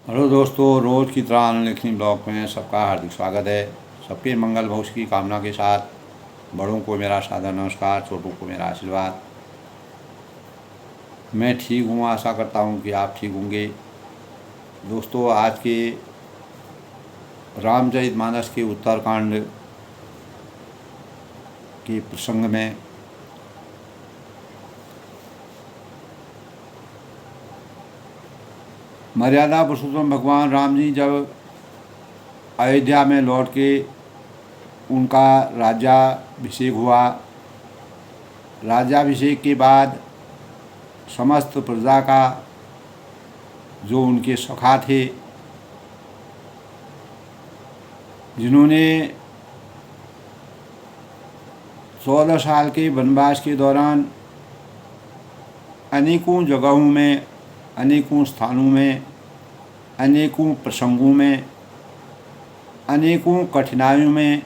Hello दोस्तों, रोज़ की तरह अनलिखनी ब्लॉग में सबका हार्दिक स्वागत है। सबके मंगल भविष्य की कामना के साथ बड़ों को मेरा सादर नमस्कार, छोटों को मेरा आशीर्वाद। मैं ठीक हूँ, आशा करता हूँ कि आप ठीक होंगे। दोस्तों, आज के रामचरितमानस के उत्तरकांड के प्रसंग में मर्यादा पुरुषोत्तम भगवान राम जी जब अयोध्या में लौट के उनका राज्याभिषेक हुआ, राज्याभिषेक के बाद समस्त प्रजा का जो उनके सखा थे, जिन्होंने 14 साल के वनवास के दौरान अनेकों जगहों में, अनेकों स्थानों में, अनेकों प्रसंगों में, अनेकों कठिनाइयों में,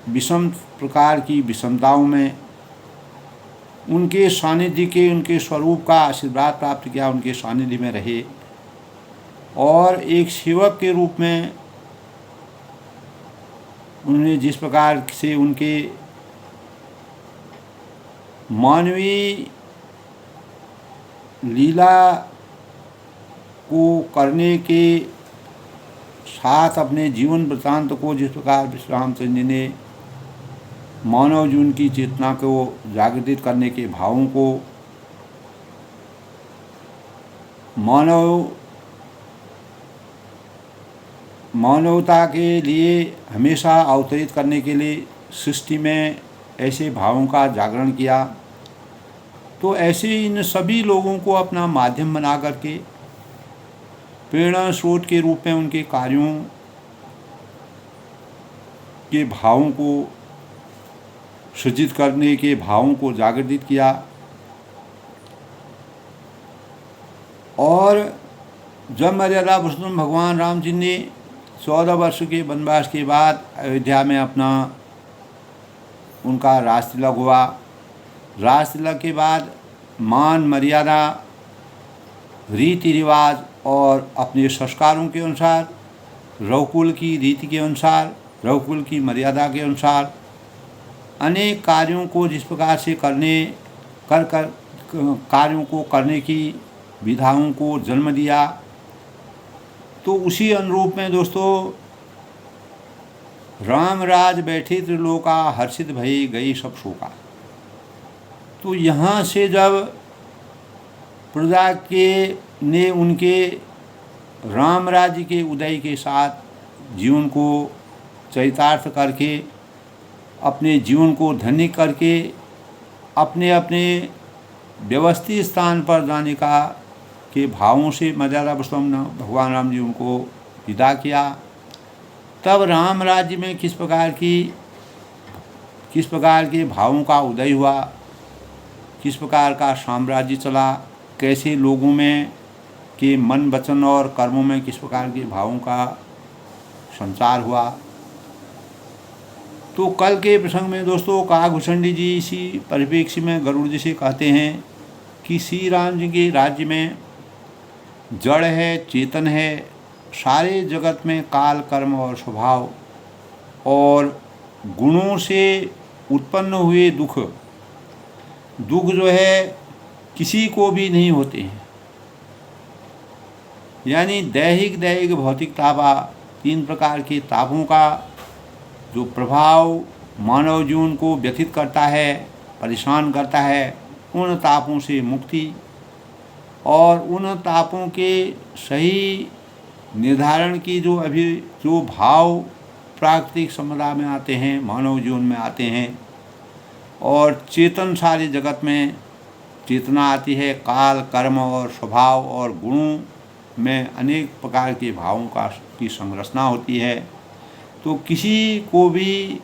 विषम प्रकार की विषमताओं में उनके सानिध्य के, उनके स्वरूप का आशीर्वाद प्राप्त किया, उनके सानिध्य में रहे और एक सेवक के रूप में उन्होंने जिस प्रकार से उनके मानवीय लीला को करने के साथ अपने जीवन वृत्तांत को जिस प्रकार रामचंद्र जी ने मानव जीवन की चेतना को जागृत करने के भावों को मानवता के लिए हमेशा अवतरित करने के लिए सृष्टि में ऐसे भावों का जागरण किया, तो ऐसे इन सभी लोगों को अपना माध्यम बना करके प्रेरणा स्रोत के रूप में उनके कार्यों के भावों को सृजित करने के भावों को जागृत किया। और जब मर्यादा पुरुषोत्तम भगवान राम जी ने 14 वर्ष के वनवास के बाद अयोध्या में अपना उनका राज तिलक हुआ, राज तिलक के बाद मान मर्यादा रीति रिवाज और अपने संस्कारों के अनुसार, रघुकुल की रीति के अनुसार, रघुकुल की मर्यादा के अनुसार अनेक कार्यों को जिस प्रकार से कार्यों को करने की विधाओं को जन्म दिया, तो उसी अनुरूप में दोस्तों राम राज बैठे त्रिलोका, हर्षित भई गई सब शोका। तो यहाँ से जब प्रजा के ने उनके राम राज्य के उदय के साथ जीवन को चरितार्थ करके, अपने जीवन को धन्य करके अपने अपने व्यवस्थित स्थान पर जाने का के भावों से मर्यादा पुरुषोत्तम भगवान राम जी उनको विदा किया, तब राम राज्य में किस प्रकार के भावों का उदय हुआ, किस प्रकार का साम्राज्य चला, कैसे लोगों में के मन वचन और कर्मों में किस प्रकार के भावों का संचार हुआ। तो कल के प्रसंग में दोस्तों काकभूषणी जी इसी परिप्रेक्ष्य में गरुड़ जी से कहते हैं कि श्री राम जी के राज्य में जड़ है, चेतन है, सारे जगत में काल, कर्म और स्वभाव और गुणों से उत्पन्न हुए दुख जो है किसी को भी नहीं होते हैं। यानी दैहिक भौतिक तापा, 3 प्रकार के तापों का जो प्रभाव मानव जीवन को व्यथित करता है, परेशान करता है, उन तापों से मुक्ति और उन तापों के सही निर्धारण की जो भाव प्राकृतिक समुदाय में आते हैं, मानव जीवन में आते हैं, और चेतन सारे जगत में चेतना आती है, काल, कर्म और स्वभाव और गुणों में अनेक प्रकार के भावों की संरचना होती है। तो किसी को भी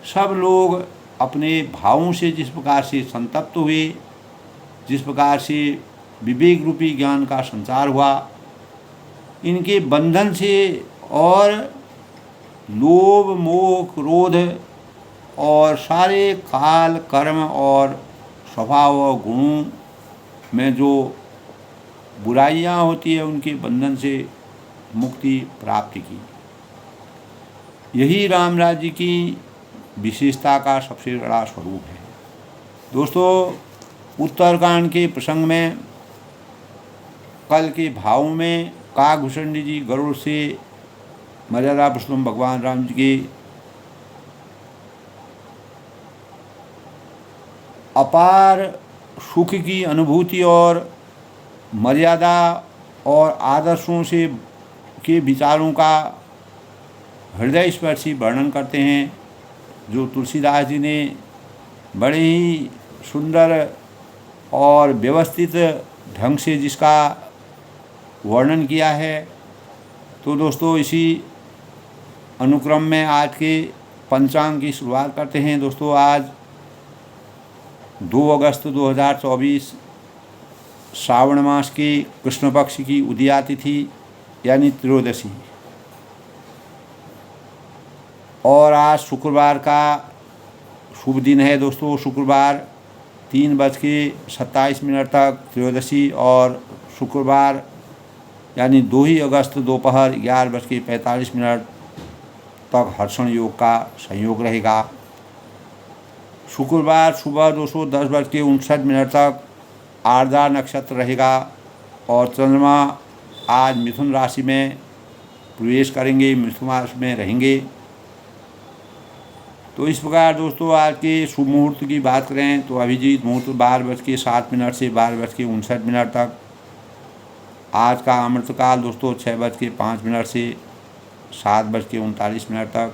सब लोग अपने भावों से जिस प्रकार से संतप्त हुए, जिस प्रकार से विवेक रूपी ज्ञान का संचार हुआ, इनके बंधन से और लोभ, मोह, क्रोध और सारे काल, कर्म और स्वभाव और गुणों में जो बुराइयां होती है उनके बंधन से मुक्ति प्राप्ति की। यही राम राज्य की विशेषता का सबसे बड़ा स्वरूप है। दोस्तों, उत्तरकांड के प्रसंग में कल के भाव में काकभूषण जी गरुड़ से मर्यादा पुरुषोत्तम भगवान राम जी के अपार सुख की अनुभूति और मर्यादा और आदर्शों से के विचारों का हृदय स्पर्शी वर्णन करते हैं, जो तुलसीदास जी ने बड़े ही सुंदर और व्यवस्थित ढंग से जिसका वर्णन किया है। तो दोस्तों, इसी अनुक्रम में आज के पंचांग की शुरुआत करते हैं। दोस्तों, आज 2 अगस्त 2024 श्रावण मास के कृष्ण पक्ष की उदया तिथि यानी त्रयोदशी, और आज शुक्रवार का शुभ दिन है। दोस्तों, शुक्रवार 3:27 तक त्रयोदशी और शुक्रवार यानी 2 ही अगस्त दोपहर 11:45 तक हर्षण योग का संयोग रहेगा। शुक्रवार सुबह 10:59 तक आर्द्रा नक्षत्र रहेगा और चंद्रमा आज मिथुन राशि में प्रवेश करेंगे, मिथुन राशि में रहेंगे। तो इस प्रकार दोस्तों, आज के शुभ मुहूर्त की बात करें तो अभिजीत मुहूर्त 12:07 से 12:59 तक। आज का अमृतकाल दोस्तों 6:05 से 7:39 तक।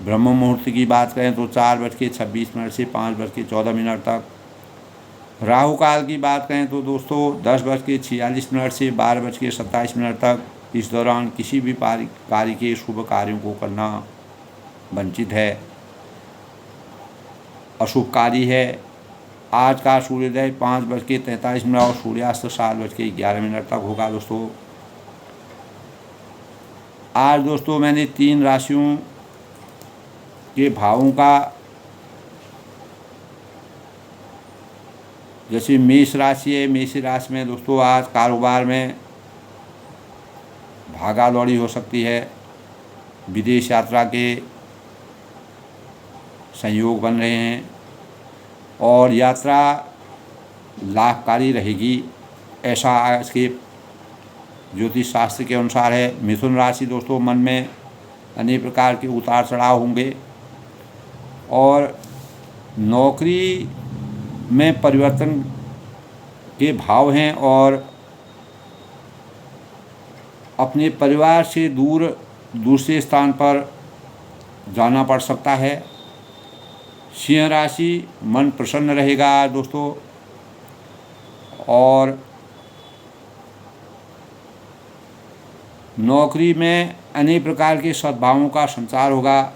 ब्रह्म मुहूर्त की बात करें तो 4:26 से 5:14 तक। राहु काल की बात करें तो दोस्तों 10:46 से 12:27 तक। इस दौरान किसी भी कार्य के शुभ कार्यों को करना वंचित है, अशुभ कार्य है। आज का सूर्योदय 5:43 और सूर्यास्त 7:11 तक होगा। दोस्तों, आज दोस्तों मैंने 3 राशियों के भावों का, जैसे मेष राशि है, मेष राशि में दोस्तों आज कारोबार में भागा दौड़ी हो सकती है। विदेश यात्रा के संयोग बन रहे हैं और यात्रा लाभकारी रहेगी, ऐसा आज के ज्योतिष शास्त्र के अनुसार है। मिथुन राशि दोस्तों, मन में अनेक प्रकार के उतार चढ़ाव होंगे और नौकरी में परिवर्तन के भाव हैं और अपने परिवार से दूर दूसरे स्थान पर जाना पड़ सकता है। सिंह राशि, मन प्रसन्न रहेगा दोस्तों और नौकरी में अनेक प्रकार के सद्भावों का संचार होगा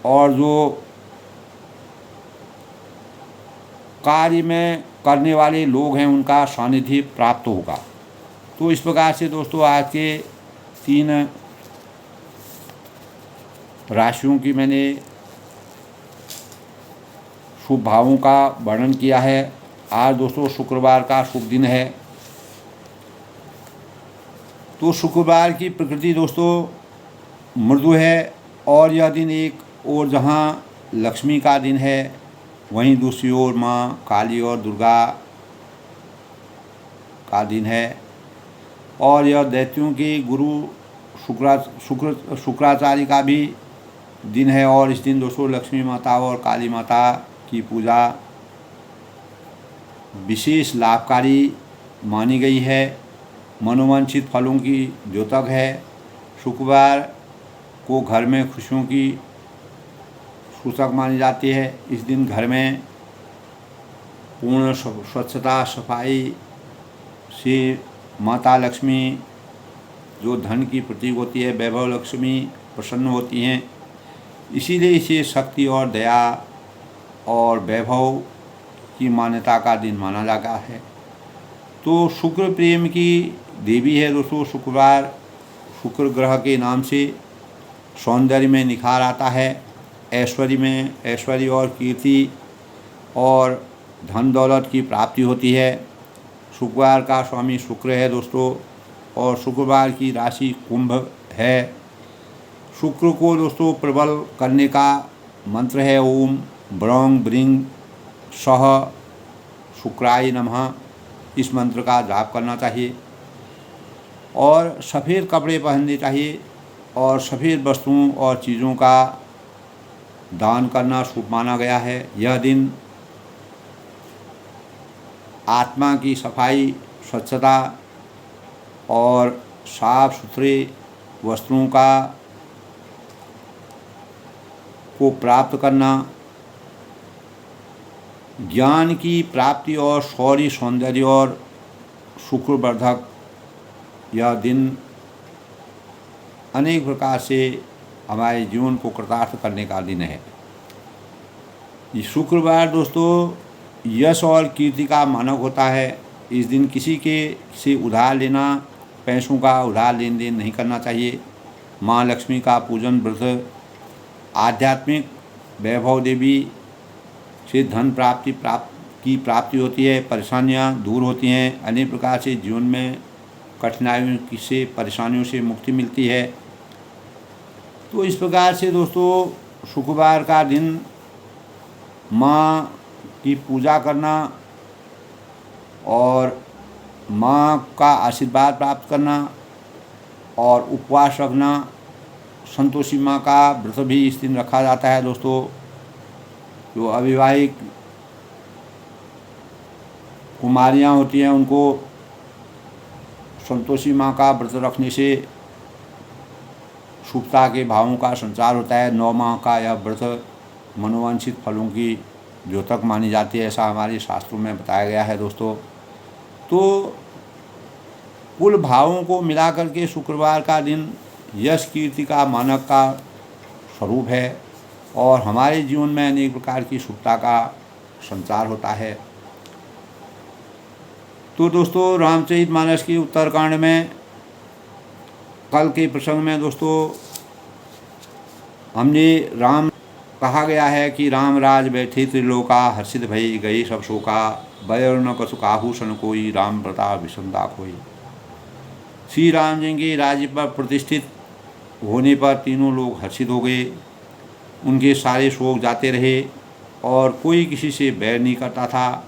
और जो कार्य में करने वाले लोग हैं उनका सानिध्य प्राप्त होगा। तो इस प्रकार से दोस्तों आज के 3 राशियों की मैंने शुभ भावों का वर्णन किया है। आज दोस्तों शुक्रवार का शुभ दिन है। तो शुक्रवार की प्रकृति दोस्तों मृदु है और यह दिन एक और जहाँ लक्ष्मी का दिन है, वहीं दूसरी ओर माँ काली और दुर्गा का दिन है और यह दैत्यों के गुरु शुक्राचार्य का भी दिन है। और इस दिन दोस्तों लक्ष्मी माता और काली माता की पूजा विशेष लाभकारी मानी गई है, मनोवांछित फलों की द्योतक है। शुक्रवार को घर में खुशियों की सूचक मानी जाती है। इस दिन घर में पूर्ण स्वच्छता सफाई से माता लक्ष्मी जो धन की प्रतीक होती है, वैभव लक्ष्मी प्रसन्न होती हैं। इसीलिए इसे शक्ति और दया और वैभव की मान्यता का दिन माना जाता है। तो शुक्र प्रेम की देवी है दोस्तों। शुक्रवार शुक्र ग्रह के नाम से सौंदर्य में निखार आता है, ऐश्वर्य और कीर्ति और धन दौलत की प्राप्ति होती है। शुक्रवार का स्वामी शुक्र है दोस्तों, और शुक्रवार की राशि कुंभ है। शुक्र को दोस्तों प्रबल करने का मंत्र है ओम ब्रौंग ब्रिंग सह शुक्राय नमः। इस मंत्र का जाप करना चाहिए और सफ़ेद कपड़े पहनने चाहिए और सफ़ेद वस्तुओं और चीज़ों का दान करना शुभ माना गया है। यह दिन आत्मा की सफाई, स्वच्छता और साफ सुथरे वस्त्रों को प्राप्त करना, ज्ञान की प्राप्ति और शौर्य, सौंदर्य और शुक्रवर्धक यह दिन अनेक प्रकार से हमारे जीवन को कृतार्थ करने का दिन है। ये शुक्रवार दोस्तों यश और कीर्ति का मानक होता है। इस दिन किसी के से उधार लेना, पैसों का उधार लेन देन नहीं करना चाहिए। माँ लक्ष्मी का पूजन व्रत, आध्यात्मिक वैभव देवी से धन की प्राप्ति होती है, परेशानियाँ दूर होती हैं, अनेक प्रकार से जीवन में कठिनाइयों से, परेशानियों से मुक्ति मिलती है। तो इस प्रकार से दोस्तों शुक्रवार का दिन माँ की पूजा करना और माँ का आशीर्वाद प्राप्त करना और उपवास रखना, संतोषी माँ का व्रत भी इस दिन रखा जाता है दोस्तों। जो अविवाहित कुमारियाँ होती हैं उनको संतोषी माँ का व्रत रखने से शुभता के भावों का संचार होता है। 9 माह का यह व्रत मनोवांछित फलों की द्योतक मानी जाती है, ऐसा हमारे शास्त्रों में बताया गया है दोस्तों। तो कुल भावों को मिलाकर के शुक्रवार का दिन यश कीर्ति का मानक का स्वरूप है और हमारे जीवन में अनेक प्रकार की शुभता का संचार होता है। तो दोस्तों रामचरितमानस की उत्तरकांड में कल के प्रसंग में दोस्तों हमने राम कहा गया है कि राम राज बैठे त्रिलोका, हर्षित भई गई सब शोका, बयर न कसु काहू सन कोई, राम प्रताप विषमता खोई। श्री राम जी के राज्य पर प्रतिष्ठित होने पर तीनों लोग हर्षित हो गए, उनके सारे शोक जाते रहे और कोई किसी से बैर नहीं करता था।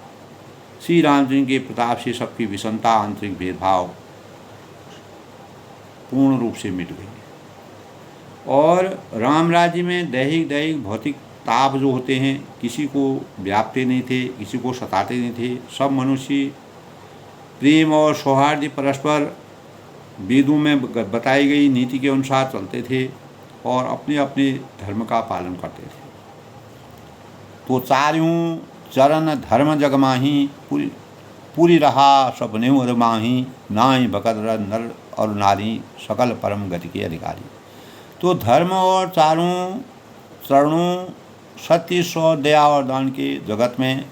श्री राम जी के प्रताप से सबकी विषमता, आंतरिक भेदभाव पूर्ण रूप से मिट गई और राम राज्य में दैहिक भौतिक ताप जो होते हैं किसी को व्यापते नहीं थे, किसी को सताते नहीं थे। सब मनुष्य प्रेम और सौहार्द परस्पर वेदों में बताई गई नीति के अनुसार चलते थे और अपने अपने धर्म का पालन करते थे। तो चारों चरण धर्म जग माही, पूरी रहा सबने माही, नाई बकत नर और नारी, सकल परम गति के अधिकारी। तो धर्म और चारों चरणों सत्य, सौ, दया और दान के जगत में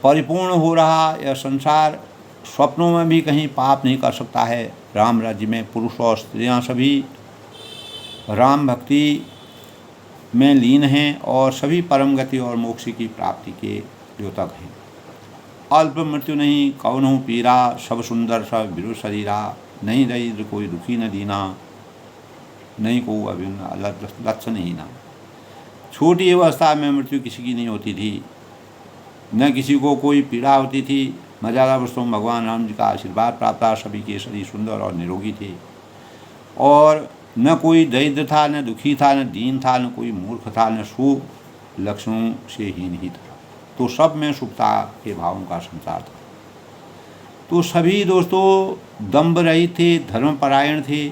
परिपूर्ण हो रहा यह संसार स्वप्नों में भी कहीं पाप नहीं कर सकता है। राम राज्य में पुरुष और स्त्रियां सभी राम भक्ति में लीन हैं और सभी परम गति और मोक्ष की प्राप्ति के द्योतक हैं। अल्प मृत्यु नहीं कौनहु पीरा, सब सुंदर सब बिरु शरीरा, नहीं दरिद्र कोई दुखी न दीना, नहीं को अभिन्न लक्षण ही ना। छोटी अवस्था में मृत्यु किसी की नहीं होती थी, न किसी को कोई पीड़ा होती थी। मर्यादा पुरुषोत्तम भगवान राम जी का आशीर्वाद प्राप्त था, सभी के शरीर सुंदर और निरोगी थे और न कोई दरिद्र था, न दुखी था, न दीन था, न कोई मूर्ख था, न शुभ लक्षणों से हीन ही था। तो सब में शुभता के भावों का संचार था। तो सभी दोस्तों दम्भ रहित थे, धर्मपरायण थे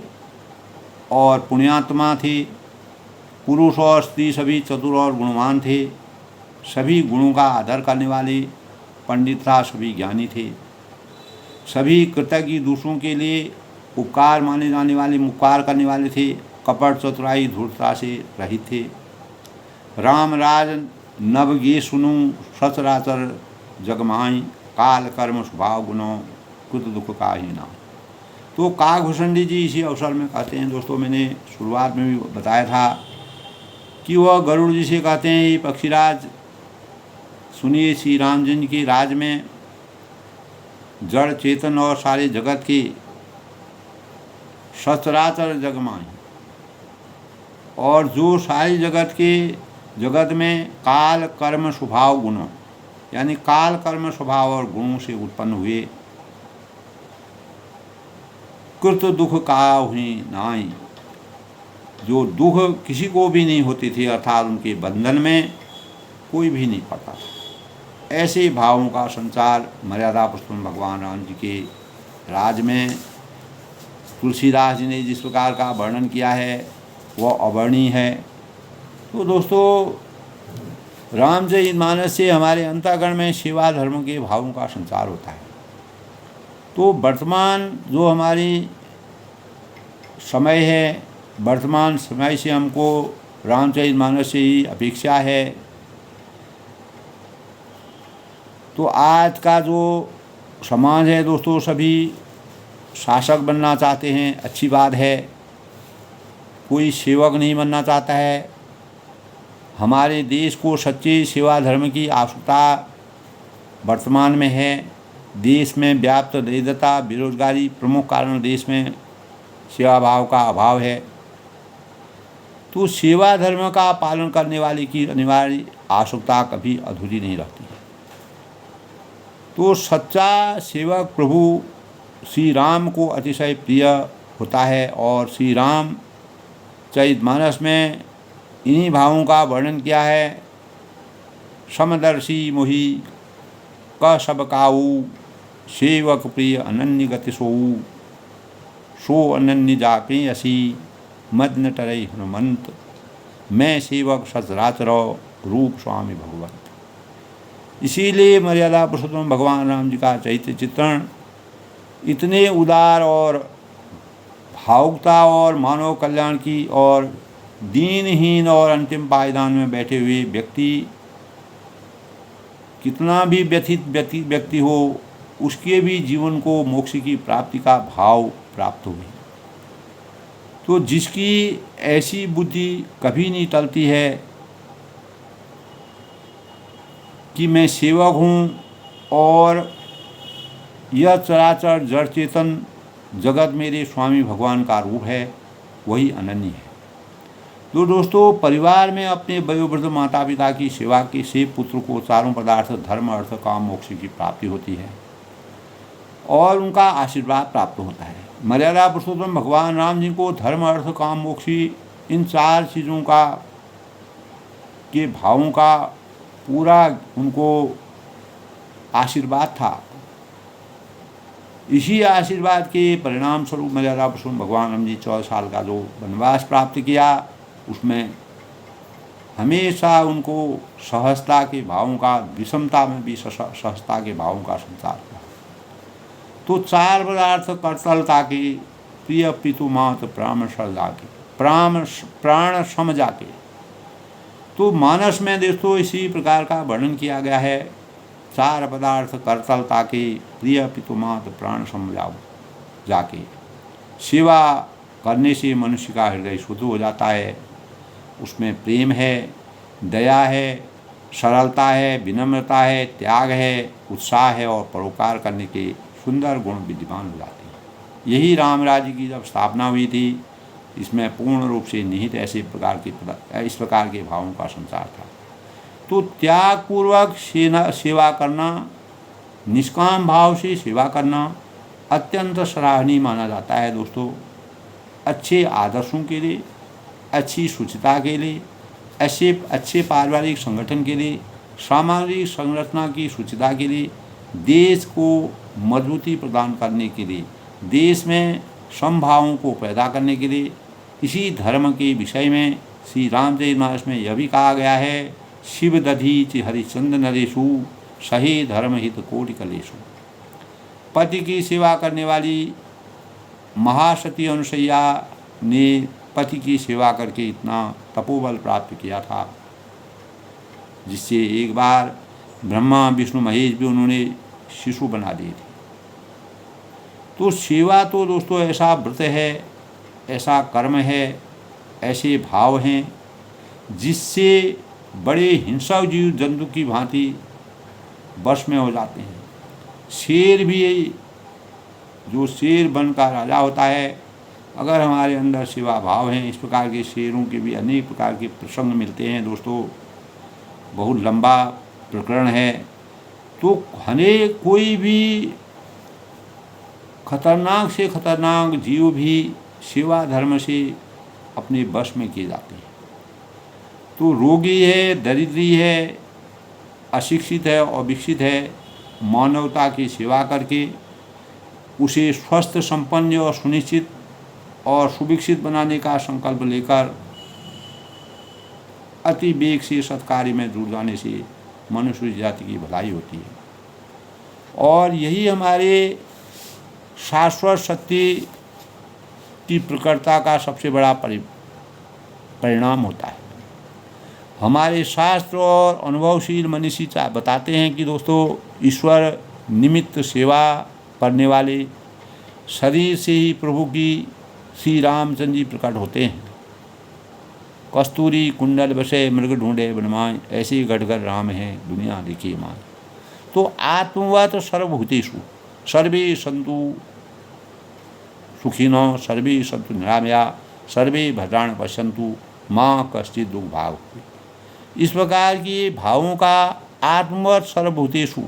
और पुण्यात्मा थे। पुरुष और स्त्री सभी चतुर और गुणवान थे, सभी गुणों का आदर करने वाले पंडित था, सभी ज्ञानी थे, सभी कृतज्ञ दूसरों के लिए उपकार माने जाने वाले, उपकार करने वाले थे, कपट चतुराई धूर्तता से रहित थे। राम राज नव गे सुनु, सचराचर जगमाई, काल कर्म स्वभाव गुणों, कृत दुख का ही नाम। तो काकभूषणी जी इसी अवसर में कहते हैं दोस्तों, मैंने शुरुआत में भी बताया था कि वह गरुड़ जी से कहते हैं, ये पक्षीराज सुनिए, श्री रामचंद्र के राज में जड़ चेतन और सारे जगत के सचराचर जगमाही, और जो सारी जगत में काल कर्म स्वभाव गुणों, यानी काल कर्म स्वभाव और गुणों से उत्पन्न हुए, कृत दुख का हुई नाई, जो दुख किसी को भी नहीं होते थे, अर्थात उनके बंधन में कोई भी नहीं पड़ता था। ऐसे भावों का संचार मर्यादा पुरुषोत्तम भगवान राम जी के राज में तुलसीदास जी ने जिस प्रकार का वर्णन किया है वह अवर्णीय है। तो दोस्तों, रामचरितमानस से हमारे अंतःकरण में सेवा धर्म के भावों का संचार होता है। तो वर्तमान जो हमारी समय है, वर्तमान समय से हमको रामचरितमानस से ही अपेक्षा है। तो आज का जो समाज है दोस्तों, सभी शासक बनना चाहते हैं, अच्छी बात है, कोई सेवक नहीं बनना चाहता है। हमारे देश को सच्चे सेवा धर्म की आवश्यकता वर्तमान में है। देश में व्याप्त दरिद्रता, बेरोजगारी प्रमुख कारण देश में सेवा भाव का अभाव है। तो सेवा धर्म का पालन करने वाले की अनिवार्य आवश्यकता कभी अधूरी नहीं रहती है। तो सच्चा सेवक प्रभु श्री राम को अतिशय प्रिय होता है, और श्री राम चरितमानस में इन्हीं भावों का वर्णन किया है। समदर्शी मोहि क सब काऊ, सेवक प्रिय अनन्य गति सोऊ, सो अनन्य जापे असी, मद न टरई हनुमंत, मैं सेवक सचराचर रूप स्वामी भगवंत। इसीलिए मर्यादा पुरुषोत्तम भगवान राम जी का चरित्र चित्रण इतने उदार और भावुकता और मानव कल्याण की और दीनहीन और अंतिम पायदान में बैठे हुए व्यक्ति, कितना भी व्यथित व्यक्ति हो, उसके भी जीवन को मोक्ष की प्राप्ति का भाव प्राप्त हुए। तो जिसकी ऐसी बुद्धि कभी नहीं टलती है कि मैं सेवक हूँ और यह चराचर जड़ चेतन जगत मेरे स्वामी भगवान का रूप है, वही अनन्य है। तो दोस्तों, परिवार में अपने वयोवृद्ध माता पिता की सेवा के से पुत्र को चारों पदार्थ धर्म अर्थ काम मोक्ष की प्राप्ति होती है और उनका आशीर्वाद प्राप्त होता है। मर्यादा पुरुषोत्तम भगवान राम जी को धर्म अर्थ काम मोक्ष इन चार चीज़ों का के भावों का पूरा उनको आशीर्वाद था। इसी आशीर्वाद के परिणाम स्वरूप मर्यादा पुरुषोत्तम भगवान राम जी 14 साल का जो वनवास प्राप्त किया, उसमें हमेशा उनको सहजता के भावों का, विषमता में भी सहजता के भावों का संचार हुआ। तो चार पदार्थ कर्तलता के, प्रिय पितु मात प्राण सर जाके, प्राण सम जाके। तो मानस में दोस्तों इसी प्रकार का वर्णन किया गया है। चार पदार्थ कर्तलता के, प्रिय पितु मात प्राण सम जाके। सेवा करने से मनुष्य का हृदय शुद्ध हो जाता है, उसमें प्रेम है, दया है, सरलता है, विनम्रता है, त्याग है, उत्साह है और परोपकार करने के सुंदर गुण विद्यमान हो जाते हैं। यही राम राज्य की जब स्थापना हुई थी, इसमें पूर्ण रूप से निहित इस प्रकार के भावों का संचार था। तो त्यागपूर्वक सेवा करना, निष्काम भाव से सेवा करना अत्यंत सराहनीय माना जाता है दोस्तों। अच्छे आदर्शों के लिए, अच्छी शुचिता के लिए, अच्छे पारिवारिक संगठन के लिए, सामाजिक संरचना की शुचिता के लिए, देश को मजबूती प्रदान करने के लिए, देश में समभावों को पैदा करने के लिए, इसी धर्म के विषय में श्री रामचरितमानस में यह भी कहा गया है, शिव दधीच हरिचंद्र नरेशु, सही धर्म हित कोटि कलेशु। पति की सेवा करने वाली महासती अनुसैया ने पति की सेवा करके इतना तपोबल प्राप्त किया था, जिससे एक बार ब्रह्मा विष्णु महेश भी उन्होंने शिशु बना दिए थे। तो सेवा तो दोस्तों ऐसा व्रत है, ऐसा कर्म है, ऐसे भाव हैं जिससे बड़े हिंसक जीव जंतु की भांति वश में हो जाते हैं। शेर भी जो शेर बनकर राजा होता है, अगर हमारे अंदर सेवा भाव हैं, इस प्रकार के शेरों के भी अनेक प्रकार के प्रसंग मिलते हैं दोस्तों, बहुत लंबा प्रकरण है। तो अनेक कोई भी खतरनाक से खतरनाक जीव भी सेवा धर्म से अपने वश में किए जाते हैं। तो रोगी है, दरिद्री है, अशिक्षित है और विकसित है, मानवता की सेवा करके उसे स्वस्थ, संपन्न और सुनिश्चित और सुविकसित बनाने का संकल्प लेकर अति वेग से सत्कार्य में जुड़ जाने से मनुष्य जाति की भलाई होती है। और यही हमारे शाश्वत सत्य की प्रकटता का सबसे बड़ा परिणाम होता है। हमारे शास्त्र और अनुभवशील मनीषी बताते हैं कि दोस्तों, ईश्वर निमित्त सेवा करने वाले शरीर से ही प्रभु की श्री रामचंद्र जी प्रकट होते हैं। कस्तूरी कुंडल बसे मृग ढूंढे बनमाय, ऐसे गढ़गर राम है दुनिया देखिए मान। तो आत्मवत सर्वभूतेषु सर्वे सन्तु सुखिनो सर्वे सन्तु निरामया सर्वे भद्राणि पश्यन्तु माँ कश्चित् दुख भाग। इस प्रकार की भावों का आत्मवत सर्वभूतेषु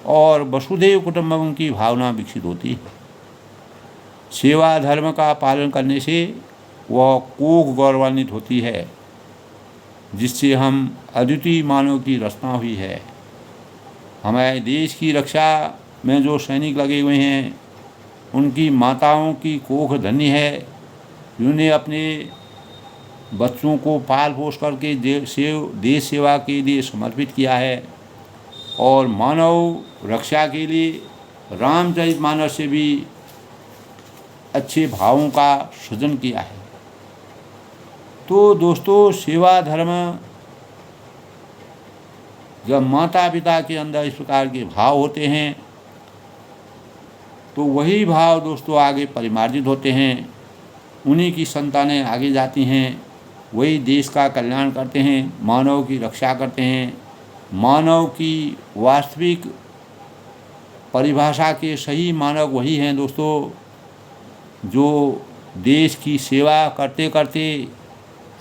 और वसुधैव कुटुम्बकम की भावना विकसित होती है। सेवा धर्म का पालन करने से वह कोख गौरवान्वित होती है, जिससे हम अद्वितीय मानव की रचना हुई है। हमारे देश की रक्षा में जो सैनिक लगे हुए हैं, उनकी माताओं की कोख धन्य है, जिन्होंने अपने बच्चों को पाल पोस करके देश सेवा के लिए समर्पित किया है और मानव रक्षा के लिए रामचरितमानस से भी अच्छे भावों का सृजन किया है। तो दोस्तों, सेवा धर्म जब माता पिता के अंदर इस प्रकार के भाव होते हैं, तो वही भाव दोस्तों आगे परिमार्जित होते हैं, उन्हीं की संतानें आगे जाती हैं, वही देश का कल्याण करते हैं, मानव की रक्षा करते हैं। मानव की वास्तविक परिभाषा के सही मानव वही हैं दोस्तों, जो देश की सेवा करते करते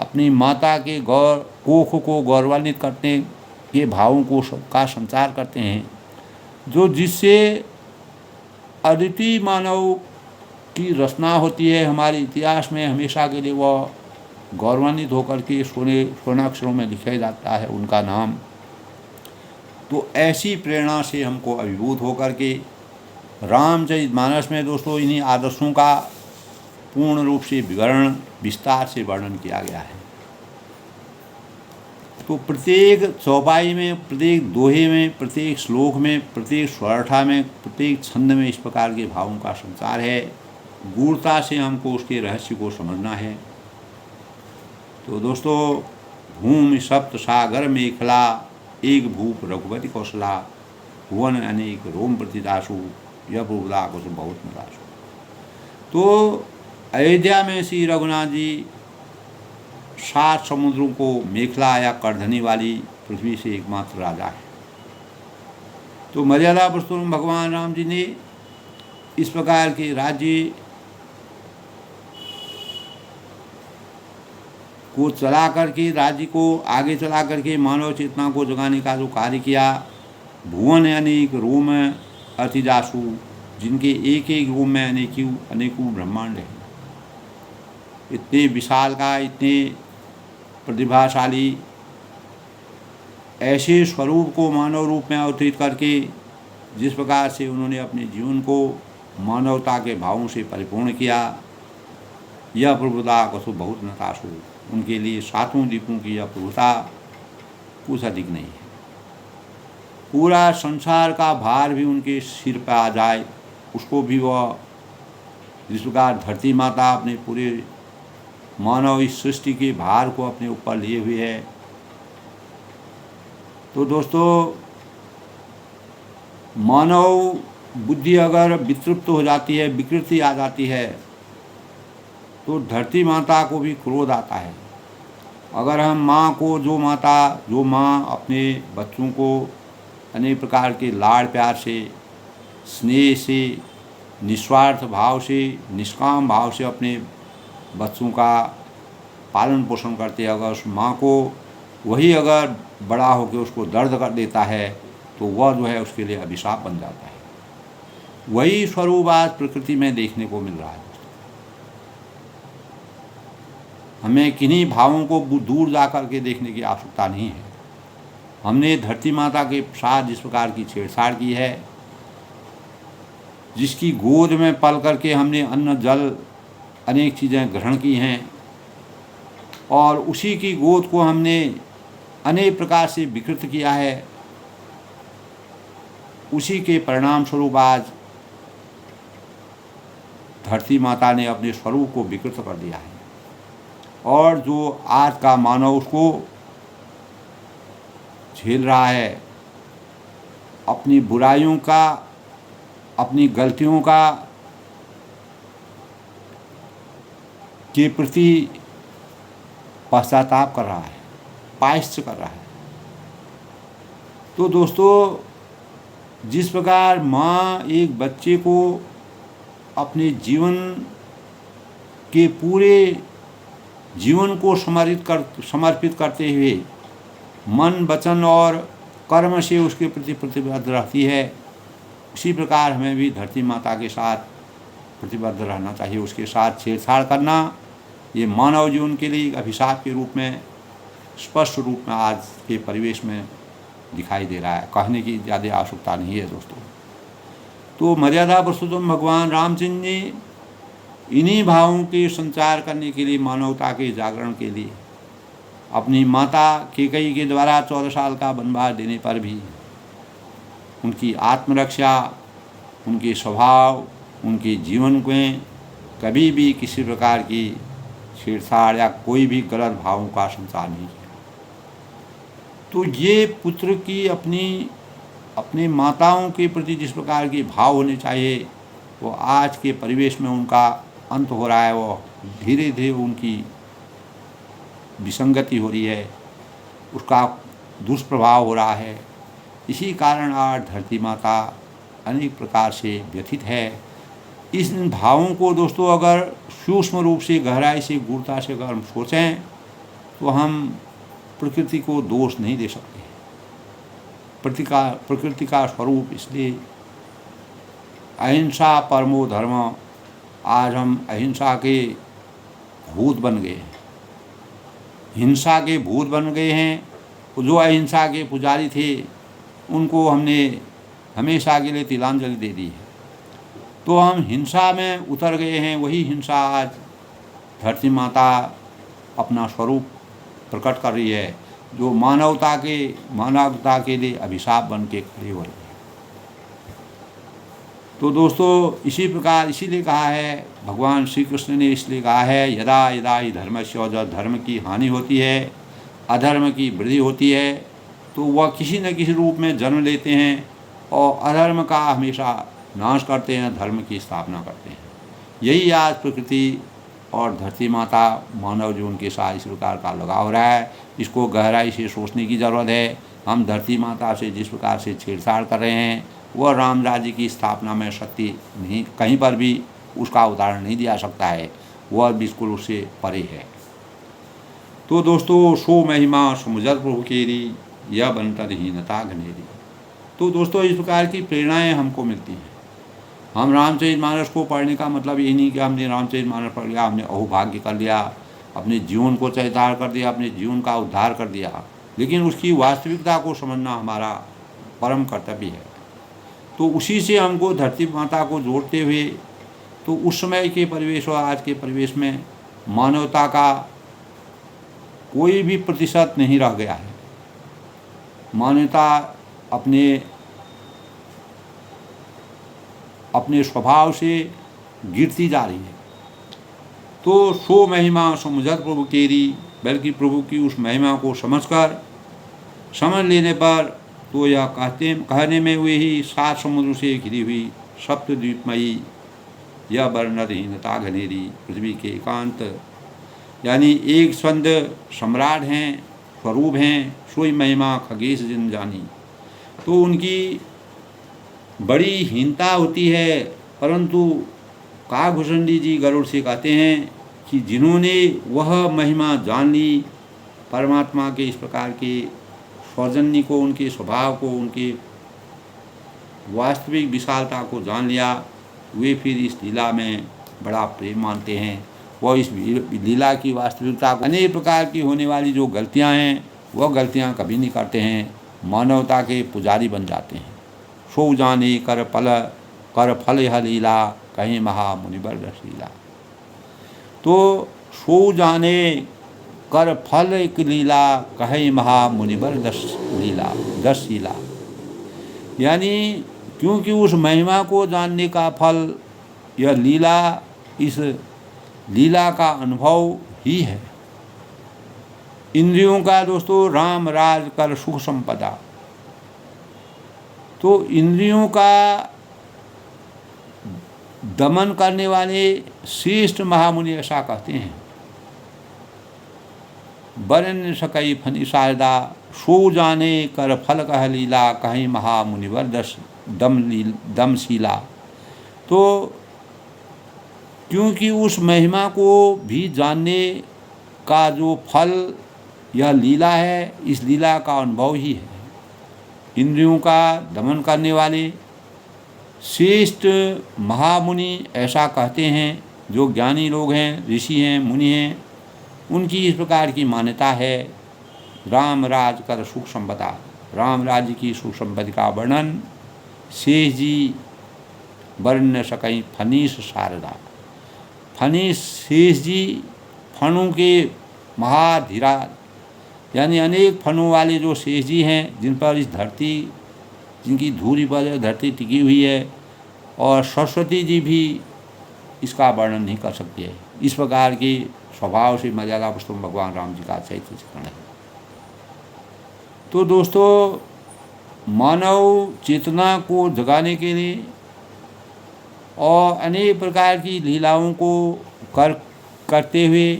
अपनी माता के कोख को गौरवान्वित करने के भावों को का संचार करते हैं, जो जिससे अद्वितीय मानव की रचना होती है। हमारे इतिहास में हमेशा के लिए वह गौरवान्वित होकर के स्वर्णाक्षरों में लिखा जाता है उनका नाम। तो ऐसी प्रेरणा से हमको अभिभूत होकर के रामचरितमानस में दोस्तों इन्हीं आदर्शों का पूर्ण रूप से विवरण विस्तार से वर्णन किया गया है। तो प्रत्येक चौपाई में, प्रत्येक दोहे में, प्रत्येक श्लोक में, प्रत्येक स्वरठा में, प्रत्येक छंद में इस प्रकार के भावों का संचार है। गूढ़ता से हमको उसके रहस्य को समझना है। तो दोस्तों, भूमि सप्त सागर मेखला एक भूप रघुपति कौशला भुवन अनेक रोम प्रतिदासु यह बुबला कुछ बहुत निराशु। तो अयोध्या में श्री रघुनाथ जी 7 समुद्रों को मेखला या करधनी वाली पृथ्वी से एकमात्र राजा है। तो मर्यादा पुरुषोत्तम भगवान राम जी ने इस प्रकार के राज्य को चला करके, राज्य को आगे चला करके मानव चेतना को जगाने का जो कार्य किया, भुवन अनेक रोम अतिजासु, जिनके एक एक रोम में अनेकों ब्रह्मांड हैं। इतने विशाल का, इतने प्रतिभाशाली ऐसे स्वरूप को मानव रूप में अवतरित करके जिस प्रकार से उन्होंने अपने जीवन को मानवता के भावों से परिपूर्ण किया, यह प्रभुता कसु बहुत नतासु। उनके लिए 7 द्वीपों की यह प्रभुता कुछ अधिक नहीं है। पूरा संसार का भार भी उनके सिर पर आ जाए, उसको भी वह, जिस प्रकार धरती माता अपने पूरे मानव इस सृष्टि के भार को अपने ऊपर लिए हुए है। तो दोस्तों, मानव बुद्धि अगर वितृप्त हो जाती है, विकृति आ जाती है, तो धरती माता को भी क्रोध आता है। अगर हम माँ को, जो माँ अपने बच्चों को अनेक प्रकार के लाड़ प्यार से स्नेह से, निस्वार्थ भाव से, निष्काम भाव से अपने बच्चों का पालन पोषण करते हैं। अगर उस माँ को वही अगर बड़ा होकर उसको दर्द कर देता है तो वह जो है उसके लिए अभिशाप बन जाता है। वही स्वरूप आज प्रकृति में देखने को मिल रहा है। हमें किन्हीं भावों को दूर जा कर के देखने की आवश्यकता नहीं है। हमने धरती माता के साथ जिस प्रकार की छेड़छाड़ की है, जिसकी गोद में पल करके हमने अन्न जल अनेक चीज़ें ग्रहण की हैं और उसी की गोद को हमने अनेक प्रकार से विकृत किया है, उसी के परिणाम स्वरूप आज धरती माता ने अपने स्वरूप को विकृत कर दिया है। और जो आज का मानव उसको झेल रहा है, अपनी बुराइयों का, अपनी गलतियों का के प्रति पश्चाताप कर रहा है, प्रायश्चित कर रहा है। तो दोस्तों, जिस प्रकार माँ एक बच्चे को अपने जीवन के पूरे जीवन को समर्पित करते हुए मन, वचन और कर्म से उसके प्रति प्रतिबद्ध रहती है, उसी प्रकार हमें भी धरती माता के साथ प्रतिबद्ध रहना चाहिए। उसके साथ छेड़छाड़ करना ये मानव जीवन के लिए एक अभिशाप के रूप में स्पष्ट रूप में आज के परिवेश में दिखाई दे रहा है। कहने की ज़्यादा आवश्यकता नहीं है दोस्तों। तो मर्यादा पुरुषोत्तम भगवान रामचंद्र जी इन्हीं भावों के संचार करने के लिए, मानवता के जागरण के लिए अपनी माता कैकेयी के द्वारा 14 साल का वनवास देने पर भी उनकी आत्मरक्षा, उनके स्वभाव, उनके जीवन में कभी भी किसी प्रकार की छेड़छाड़ या कोई भी गलत भावों का संचार नहीं किया। तो ये पुत्र की अपने माताओं के प्रति जिस प्रकार के भाव होने चाहिए वो आज के परिवेश में उनका अंत हो रहा है। वो धीरे धीरे उनकी विसंगति हो रही है, उसका दुष्प्रभाव हो रहा है। इसी कारण आज धरती माता अनेक प्रकार से व्यथित है। इन भावों को दोस्तों अगर सूक्ष्म रूप से, गहराई से, गूढ़ता से अगर हम सोचें तो हम प्रकृति को दोष नहीं दे सकते। प्रकृति का स्वरूप इसलिए अहिंसा परमो धर्म, आज हम अहिंसा के भूत बन गए हैं, हिंसा के भूत बन गए हैं। जो अहिंसा के पुजारी थे उनको हमने हमेशा के लिए तिलांजलि दे दी है। तो हम हिंसा में उतर गए हैं। वही हिंसा आज धरती माता अपना स्वरूप प्रकट कर रही है, जो मानवता के लिए अभिशाप बन के खड़ी हो रही है। तो दोस्तों, इसी प्रकार इसीलिए कहा है, भगवान श्री कृष्ण ने इसलिए कहा है, यदा यदा ही धर्मस्य, जब धर्म की हानि होती है, अधर्म की वृद्धि होती है, तो वह किसी न किसी रूप में जन्म लेते हैं और अधर्म का हमेशा नाश करते हैं, धर्म की स्थापना करते हैं। यही आज प्रकृति और धरती माता मानव जीवन के साथ इस प्रकार का लगाव रहा है। इसको गहराई से सोचने की ज़रूरत है। हम धरती माता से जिस प्रकार से छेड़छाड़ कर रहे हैं वह राम राज्य की स्थापना में सत्य नहीं, कहीं पर भी उसका उदाहरण नहीं दिया सकता है। वह बिल्कुल उससे परे है। तो दोस्तों, सो महिमा समुझत प्रभु केरी, यह बंतरहीनता घनेरी। तो दोस्तों, इस प्रकार की प्रेरणाएँ हमको मिलती हैं। हम रामचरितमानस को पढ़ने का मतलब ये नहीं कि हमने रामचरितमानस पढ़ लिया, हमने अहोभाग्य कर लिया, अपने जीवन को चरितार्थ कर दिया, अपने जीवन का उद्धार कर दिया। लेकिन उसकी वास्तविकता को समझना हमारा परम कर्तव्य है। तो उसी से हमको धरती माता को जोड़ते हुए, तो उस समय के परिवेश और आज के परिवेश में मानवता का कोई भी प्रतिशत नहीं रह गया है। मानवता अपने स्वभाव से गिरती जा रही है। तो सो महिमा समुझत प्रभु केरी, बल्कि प्रभु की उस महिमा को समझ लेने पर तो यह कहने में हुए ही 7 समुद्र से घिरी हुई सप्तद्वीपमयी यह वर्णहीनता घनेरी पृथ्वी के एकांत, यानी एक स्वंद सम्राट हैं, स्वरूप हैं, सोई महिमा खगेश जिन जानी। तो उनकी बड़ी हीनता होती है, परंतु काकभूषणी जी गरुड़ से कहते हैं कि जिन्होंने वह महिमा जान ली, परमात्मा के इस प्रकार के सौजन्य को, उनके स्वभाव को, उनके वास्तविक विशालता को जान लिया, वे फिर इस लीला में बड़ा प्रेम मानते हैं। वह इस लीला की वास्तविकता को, अनेक प्रकार की होने वाली जो गलतियां हैं वह गलतियां कभी नहीं करते हैं, मानवता के पुजारी बन जाते हैं। सो जाने कर फल यह लीला, कहीं महा मुनिवर दस लीला। तो सो जाने कर फल एक लीला, कहीं महा मुनिवर दस लीला। यानी क्योंकि उस महिमा को जानने का फल यह लीला, इस लीला का अनुभव ही है। इंद्रियों का दोस्तों राम राज कर सुख संपदा। तो इंद्रियों का दमन करने वाले श्रेष्ठ महामुनि ऐसा कहते हैं, बरन सकई फनी शारदा, सो जाने कर फल कह लीला, कहीं महामुनिवर दमशीला। तो क्योंकि उस महिमा को भी जानने का जो फल यह लीला है, इस लीला का अनुभव ही है। इंद्रियों का दमन करने वाले श्रेष्ठ महामुनि ऐसा कहते हैं, जो ज्ञानी लोग हैं, ऋषि हैं, मुनि हैं, उनकी इस प्रकार की मान्यता है। राम राज कर सुख संपदा, राम राज्य की सुख संपत्ति का वर्णन शेष जी वर्ण सकई फनीस शारदा। फनीस शेष जी फणों के महाधीराज, यानी अनेक फणों वाले जो शेष जी हैं, जिन पर इस धरती, जिनकी धूरी पर धरती टिकी हुई है, और सरस्वती जी भी इसका वर्णन नहीं कर सकते। इस प्रकार के स्वभाव से मर्यादा पुरुषोत्तम भगवान राम जी का चैत्र चित्रण है। तो दोस्तों, मानव चेतना को जगाने के लिए और अनेक प्रकार की लीलाओं को करते हुए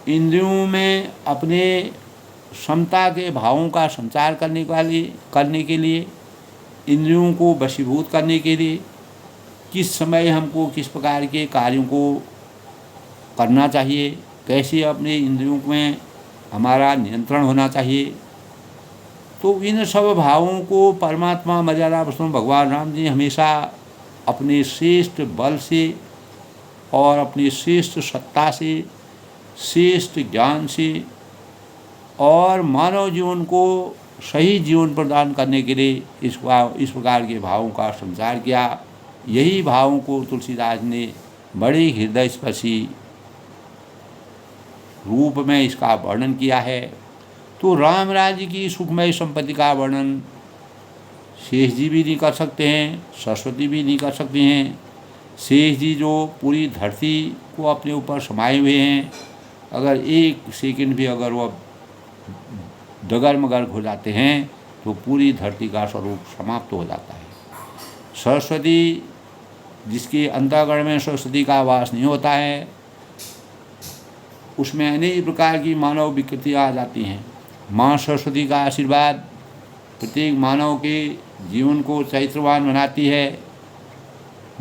इंद्रियों में अपने समता के भावों का संचार करने के लिए, इंद्रियों को वशीभूत करने के लिए किस समय हमको किस प्रकार के कार्यों को करना चाहिए, कैसे अपने इंद्रियों में हमारा नियंत्रण होना चाहिए, तो इन सब भावों को परमात्मा मर्यादा पुरुषोत्तम भगवान राम जी हमेशा अपने श्रेष्ठ बल से और अपनी श्रेष्ठ सत्ता से, श्रेष्ठ ज्ञान से और मानव जीवन को सही जीवन प्रदान करने के लिए इस प्रकार के भावों का संचार किया। यही भावों को तुलसीदास ने बड़े हृदय स्पर्शी रूप में इसका वर्णन किया है। तो राम राज्य की सुखमय संपत्ति का वर्णन शेष जी भी नहीं कर सकते हैं, सरस्वती भी नहीं कर सकती हैं। शेष जी जो पूरी धरती को अपने ऊपर समाये हुए हैं, अगर एक सेकंड भी अगर वह डगर-मगर हो जाते हैं तो पूरी धरती का स्वरूप समाप्त हो जाता है। सरस्वती, जिसके अंतःकरण में सरस्वती का वास नहीं होता है, उसमें अनेक प्रकार की मानव विकृतियाँ आ जाती हैं। माँ सरस्वती का आशीर्वाद प्रत्येक मानव के जीवन को चैत्रवान बनाती है,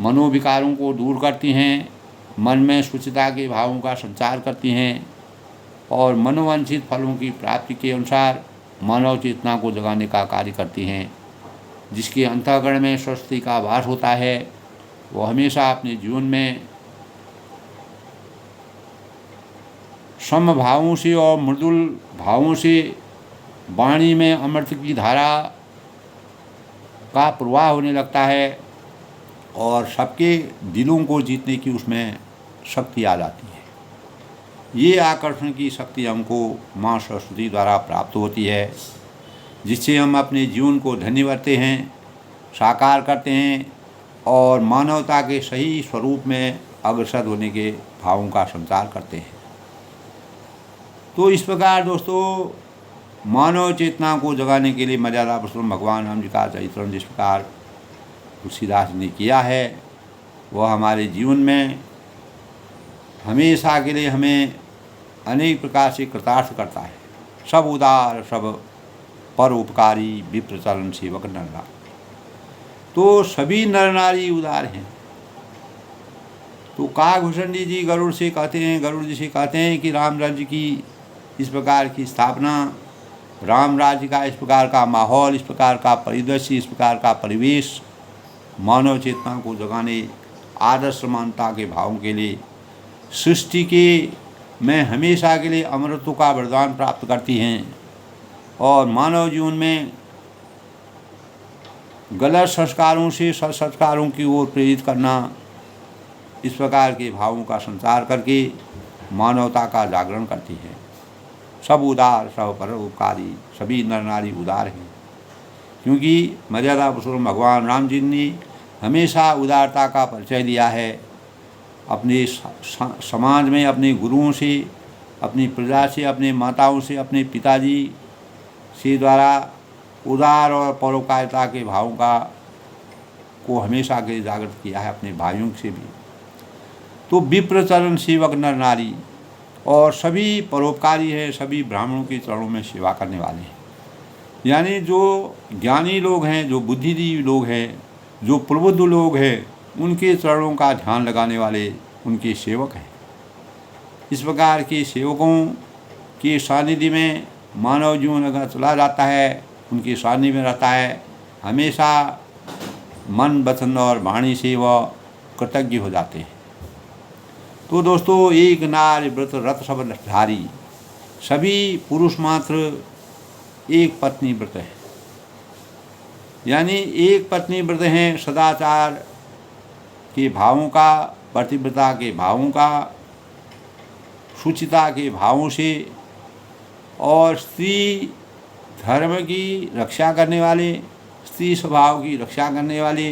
मनोविकारों को दूर करती हैं, मन में शुचिता के भावों का संचार करती हैं और मनोवांछित फलों की प्राप्ति के अनुसार मानव चेतना को जगाने का कार्य करती हैं। जिसके अंतःकरण में सरस्वती का वास होता है, वो हमेशा अपने जीवन में समभावों से और मृदुल भावों से वाणी में अमृत की धारा का प्रवाह होने लगता है और सबके दिलों को जीतने की उसमें शक्ति आ जाती है। ये आकर्षण की शक्ति हमको माँ सरस्वती द्वारा प्राप्त होती है, जिससे हम अपने जीवन को धन्य करते हैं, साकार करते हैं और मानवता के सही स्वरूप में अग्रसर होने के भावों का संचार करते हैं। तो इस प्रकार दोस्तों, मानव चेतना को जगाने के लिए मर्यादा पुरुषोत्तम भगवान राम जी का चरित्रण जिस प्रकार तुलसीदास ने किया है, वह हमारे जीवन में हमेशा के लिए हमें अनेक प्रकार से कृतार्थ करता है। सब उदार सब परोपकारी विप्रचरण सेवक नरनाथ। तो सभी नर नारी उदार हैं। तो काकभूषण जी गरुड़ जी से कहते हैं कि राम राज्य की इस प्रकार की स्थापना, राम राज्य का इस प्रकार का माहौल, इस प्रकार का परिदृश्य, इस प्रकार का परिवेश मानव चेतना को जगाने, आदर्श समानता के भावों के लिए, सृष्टि के में हमेशा के लिए अमरत्व का वरदान प्राप्त करती हैं और मानव जीवन में गलत संस्कारों से सत्संस्कारों की ओर प्रेरित करना, इस प्रकार के भावों का संचार करके मानवता का जागरण करती है। सब उदार, सब परोपकारी, सभी नर नारी उदार हैं, क्योंकि मर्यादा पुरुषोत्तम भगवान राम जी ने हमेशा उदारता का परिचय दिया है। अपने समाज में अपने गुरुओं से, अपनी प्रजा से, अपने माताओं से, अपने पिताजी से द्वारा उदार और परोपकारिता के भावों को हमेशा के लिए जागृत किया है, अपने भाइयों से भी। तो विप्र चरण सेवक नर नारी और सभी परोपकारी हैं, सभी ब्राह्मणों के चरणों में सेवा करने वाले हैं। यानी जो ज्ञानी लोग हैं, जो बुद्धिजीवी लोग हैं, जो प्रबुद्ध लोग हैं, उनके चरणों का ध्यान लगाने वाले उनके सेवक हैं। इस प्रकार के सेवकों के सानिध्य में मानव जीवन अगर चला जाता है, उनके सानिध्य में रहता है, हमेशा मन, वचन और वाणी से वह कृतज्ञ हो जाते हैं। तो दोस्तों, एक नार व्रत रत सब धारी, सभी पुरुष मात्र एक पत्नी व्रत है। यानी एक पत्नी व्रत हैं सदाचार के भावों का, पतिव्रता के भावों का, शुचिता के भावों से और स्त्री धर्म की रक्षा करने वाले, स्त्री स्वभाव की रक्षा करने वाले,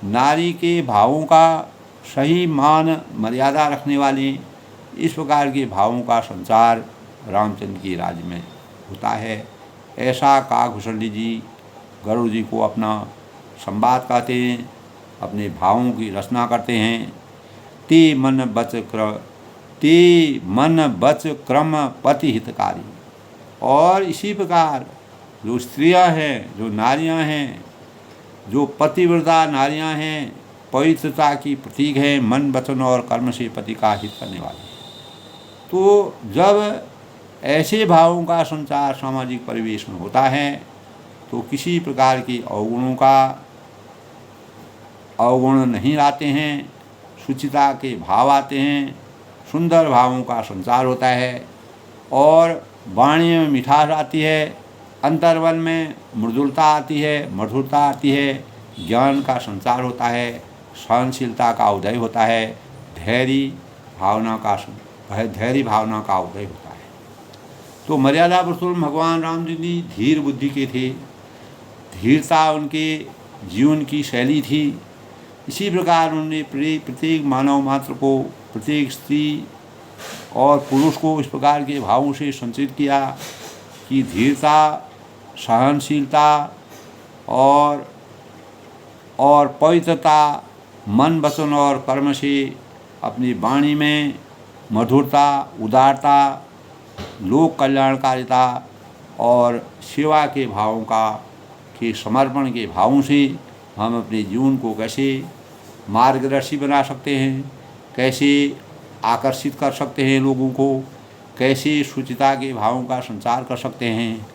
नारी के भावों का सही मान मर्यादा रखने वाले, इस प्रकार के भावों का संचार रामचंद्र के राज्य में होता है। ऐसा काकभूषण जी गरुड़ जी को अपना संवाद कहते हैं, अपने भावों की रचना करते हैं। ते मन बच क्रम पति हितकारी। और इसी प्रकार जो स्त्रियां हैं, जो नारियां हैं, जो पतिव्रता नारियां हैं, पवित्रता की प्रतीक है, मन वचन और कर्म से पति का हित करने वाली। तो जब ऐसे भावों का संचार सामाजिक परिवेश में होता है तो किसी प्रकार के अवगुण नहीं आते हैं, शुचिता के भाव आते हैं, सुंदर भावों का संचार होता है और वाणी में मिठास आती है, अंतर्मन में मृदुलता आती है, मधुरता आती है, ज्ञान का संचार होता है, सहनशीलता का उदय होता है, धैर्य भावना का उदय होता है। तो मर्यादा पुरुषोत्तम भगवान राम जी धीर बुद्धि के थे, धीरता उनके जीवन की शैली थी। इसी प्रकार उन्होंने प्रत्येक मानव मात्र को, प्रत्येक स्त्री और पुरुष को इस प्रकार के भावों से संचित किया कि धीरता, सहनशीलता और पवित्रता, मन वचन और कर्म से अपनी वाणी में मधुरता, उदारता, लोक कल्याणकारिता और सेवा के भावों के समर्पण के भावों से हम अपने जीवन को कैसे मार्गदर्शी बना सकते हैं, कैसे आकर्षित कर सकते हैं लोगों को, कैसे शुचिता के भावों का संचार कर सकते हैं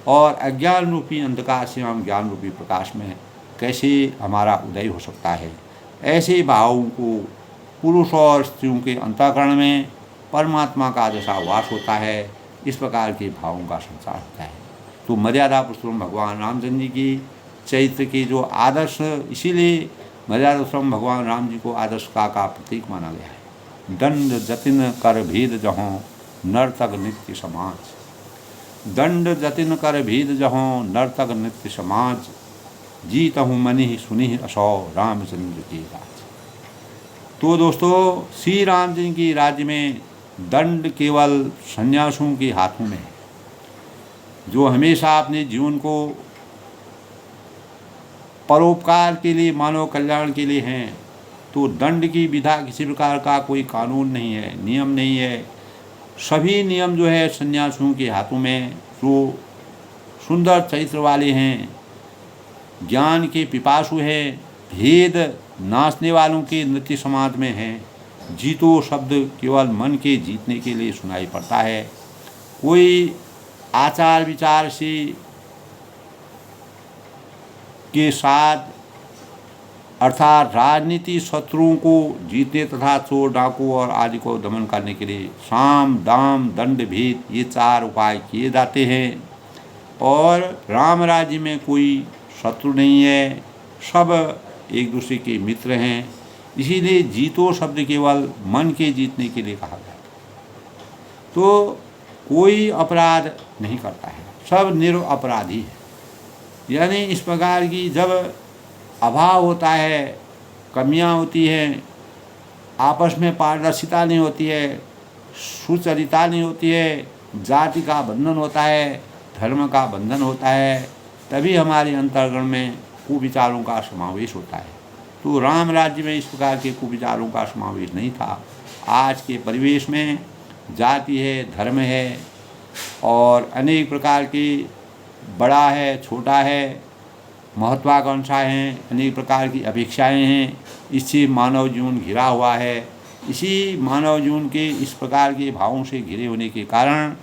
और अज्ञान रूपी अंधकार से हम ज्ञान रूपी प्रकाश में कैसे हमारा उदय हो सकता है। ऐसे भावों को पुरुष और स्त्रियों के अंतःकरण में परमात्मा का जैसा वास होता है, इस प्रकार के भावों का संचार होता है। तो मर्यादा पुरुषोत्तम भगवान रामचंद्र जी की चरित्र के जो आदर्श, इसीलिए मर्यादा पुरुषोत्तम भगवान राम जी को आदर्श का प्रतीक माना गया है। दंड जतिन कर भेद जहों नर्तक नित्य समाज। दंड जतिन कर भेद जहों नर्तक नित्य समाज। जीतहु मनि सुनि असौ रामचंद्र के राज। तो दोस्तों, श्री रामचंद्र की राज्य में दंड केवल सन्यासियों के हाथों में है, जो हमेशा अपने जीवन को परोपकार के लिए, मानव कल्याण के लिए हैं। तो दंड की विधा किसी प्रकार का कोई कानून नहीं है, नियम नहीं है। सभी नियम जो है सन्यासियों के हाथों में, जो सुंदर चरित्र वाले हैं, ज्ञान के पिपासु हैं, भेद नाचने वालों के नृत्य समाज में हैं। जीतो शब्द केवल मन के जीतने के लिए सुनाई पड़ता है। कोई आचार विचार से के साथ अर्थात राजनीति शत्रुओं को जीतने तथा चोर डाकू और आदि को दमन करने के लिए साम दाम दंड भेद ये 4 उपाय किए जाते हैं। और राम राज्य में कोई शत्रु नहीं है, सब एक दूसरे के मित्र हैं। इसीलिए जीतो शब्द केवल मन के जीतने के लिए कहा गया। तो कोई अपराध नहीं करता है, सब निरपराधी है। यानी इस प्रकार की जब अभाव होता है, कमियां होती हैं, आपस में पारदर्शिता नहीं होती है, सुचरिता नहीं होती है, जाति का बंधन होता है, धर्म का बंधन होता है, तभी हमारे अंतर्गण में कुविचारों का समावेश होता है। तो राम राज्य में इस प्रकार के कुविचारों का समावेश नहीं था। आज के परिवेश में जाति है, धर्म है और अनेक प्रकार की बड़ा है, छोटा है, महत्वाकांक्षा हैं, अनेक प्रकार की अपेक्षाएं हैं। इससे मानव जीवन घिरा हुआ है। इसी मानव जीवन के इस प्रकार के भावों से घिरे होने के कारण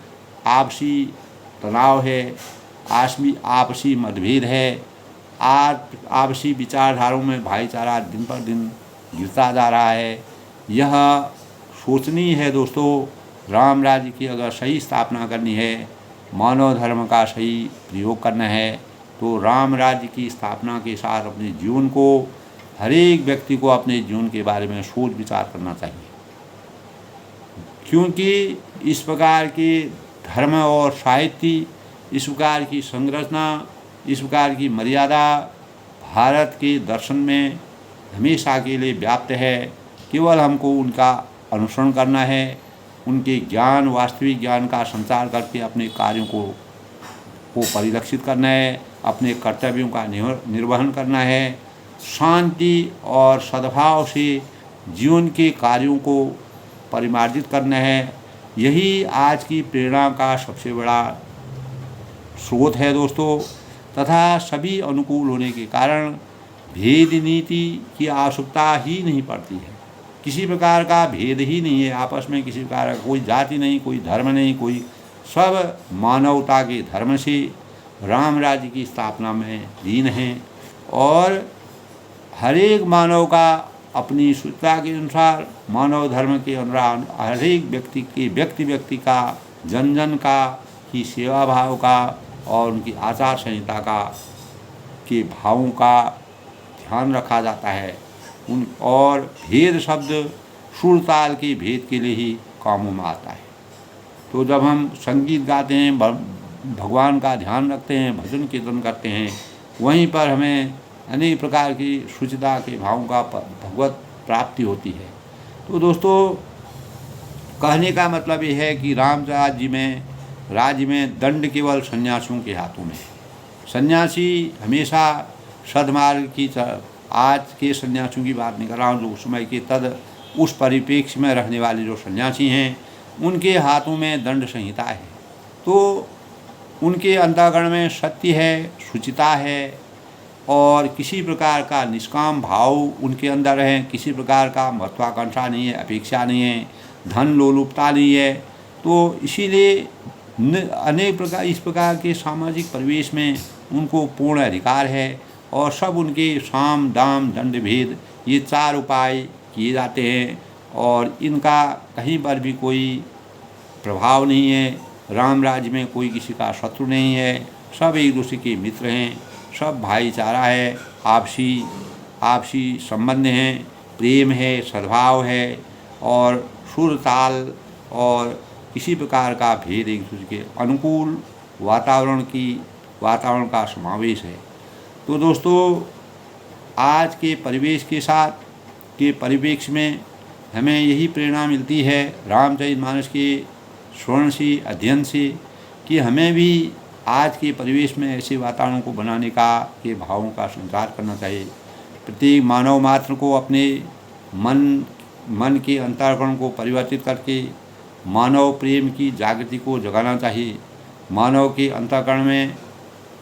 आपसी तनाव है, आपसी मतभेद है, आपसी विचारधाराओं में भाईचारा दिन पर दिन गिरता जा रहा है। यह सोचनीय है दोस्तों। राम राज्य की अगर सही स्थापना करनी है, मानव धर्म का सही प्रयोग करना है, तो राम राज्य की स्थापना के साथ अपने जीवन को, हर एक व्यक्ति को अपने जीवन के बारे में सोच विचार करना चाहिए। क्योंकि इस प्रकार के धर्म और साहित्य, इस प्रकार की संरचना, इस प्रकार की मर्यादा भारत के दर्शन में हमेशा के लिए व्याप्त है। केवल हमको उनका अनुसरण करना है, उनके ज्ञान, वास्तविक ज्ञान का संचार करके अपने कार्यों को परिलक्षित करना है, अपने कर्तव्यों का निर्वहन करना है। शांति और सद्भाव से जीवन के कार्यों को परिमार्जित करना है। यही आज की प्रेरणा का सबसे बड़ा स्रोत है दोस्तों। तथा सभी अनुकूल होने के कारण भेद नीति की आवश्यकता ही नहीं पड़ती है। किसी प्रकार का भेद ही नहीं है आपस में, किसी प्रकार का कोई जाति नहीं, कोई धर्म नहीं, कोई सब मानवता के धर्म से राम राज्य की स्थापना में लीन हैं। और हर एक मानव का अपनी सूचना के अनुसार, मानव धर्म के अनुसार हर एक व्यक्ति का, जन जन का की सेवा भाव का और उनकी आचार संहिता का के भावों का ध्यान रखा जाता है। और भेद शब्द सुर ताल के भेद के लिए ही कामों में आता है। तो जब हम संगीत गाते हैं, भगवान का ध्यान रखते हैं, भजन कीर्तन करते हैं, वहीं पर हमें अनेक प्रकार की शुचिता के भावों का भगवत प्राप्ति होती है। तो दोस्तों, कहने का मतलब ये है कि राम राज्य में दंड केवल सन्यासियों के हाथों में है। सन्यासी हमेशा सद्मार्ग की, आज के सन्यासियों की बात नहीं कर रहा हूँ, जो समय के उस परिप्रेक्ष्य में रहने वाले जो सन्यासी हैं, उनके हाथों में दंड संहिता है। तो उनके अंतःकरण में सत्य है, शुचिता है और किसी प्रकार का निष्काम भाव उनके अंदर है। किसी प्रकार का महत्वाकांक्षा नहीं है, अपेक्षा नहीं है, धन लोलुपता नहीं है। तो इसीलिए अनेक प्रकार इस प्रकार के सामाजिक परिवेश में उनको पूर्ण अधिकार है। और सब उनके साम दाम दंड भेद ये 4 उपाय किए जाते हैं और इनका कहीं पर भी कोई प्रभाव नहीं है। राम राज्य में कोई किसी का शत्रु नहीं है, सब एक दूसरे के मित्र हैं, सब भाईचारा है, आपसी संबंध हैं, प्रेम है, सद्भाव है और सुर ताल और किसी प्रकार का भेद, एक दूसरे के अनुकूल वातावरण का समावेश है। तो दोस्तों, आज के परिवेश के साथ के परिप्रेक्ष्य में हमें यही प्रेरणा मिलती है रामचरितमानस के श्रवण से, अध्ययन से, कि हमें भी आज के परिवेश में ऐसे वातावरण को बनाने का, के भावों का संचार करना चाहिए। प्रत्येक मानव मात्र को अपने मन के अंतःकरण को परिवर्तित करके मानव प्रेम की जागृति को जगाना चाहिए। मानव के अंतःकरण में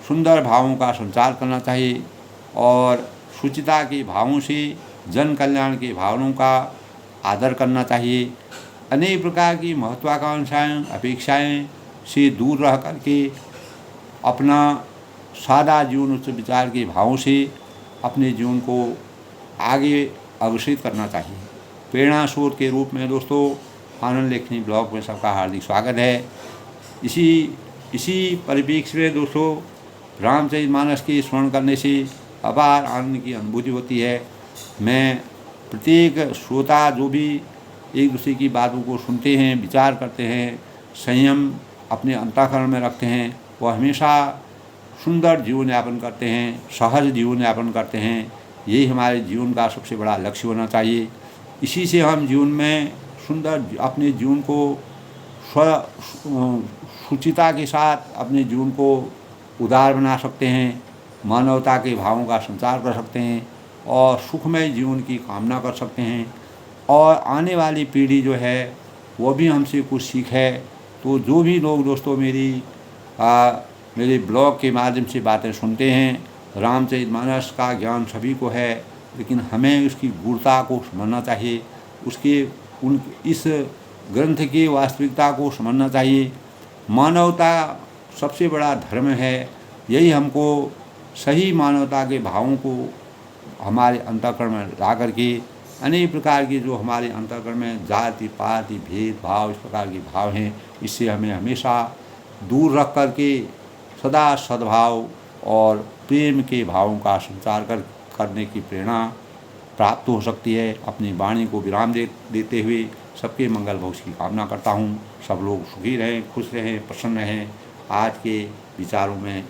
सुंदर भावों का संचार करना चाहिए और शुचिता के भावों से जन कल्याण के भावनाओं का आदर करना चाहिए। अनेक प्रकार की महत्वाकांक्षाएं अपेक्षाएं से दूर रह करके अपना सादा जीवन उच्च विचार के भावों से अपने जीवन को आगे अग्रसित करना चाहिए। प्रेरणा स्रोत के रूप में दोस्तों आनंद लेखनी ब्लॉग में सबका हार्दिक स्वागत है। इसी परिप्रेक्ष्य में दोस्तों रामचरितमानस की स्मरण करने से अपार आनंद की अनुभूति होती है। मैं प्रत्येक श्रोता जो भी एक दूसरे की बातों को सुनते हैं, विचार करते हैं, संयम अपने अंतःकरण में रखते हैं, वह हमेशा सुंदर जीवन यापन करते हैं, सहज जीवन यापन करते हैं। यही हमारे जीवन का सबसे बड़ा लक्ष्य होना चाहिए। इसी से हम जीवन में सुंदर अपने जीवन को शुचिता के साथ अपने जीवन को उदार बना सकते हैं, मानवता के भावों का संचार कर सकते हैं और सुखमय जीवन की कामना कर सकते हैं। और आने वाली पीढ़ी जो है वो भी हमसे कुछ सीखे। तो जो भी लोग दोस्तों मेरे ब्लॉग के माध्यम से बातें सुनते हैं, रामचरितमानस का ज्ञान सभी को है, लेकिन हमें उसकी गूढ़ता को समझना चाहिए, इस ग्रंथ की वास्तविकता को समझना चाहिए। मानवता सबसे बड़ा धर्म है। यही हमको सही मानवता के भावों को हमारे अंतःकरण में ला करके अनेक प्रकार की जो हमारे अंतःकरण में जाति पाति भेदभाव इस प्रकार के भाव हैं, इससे हमें हमेशा दूर रख करके सदा सद्भाव और प्रेम के भावों का संचार करने की प्रेरणा प्राप्त हो सकती है। अपनी वाणी को विराम देते हुए सबके मंगल भविष्य की कामना करता हूँ। सब लोग सुखी रहें, खुश रहें, प्रसन्न रहें। आज के विचारों में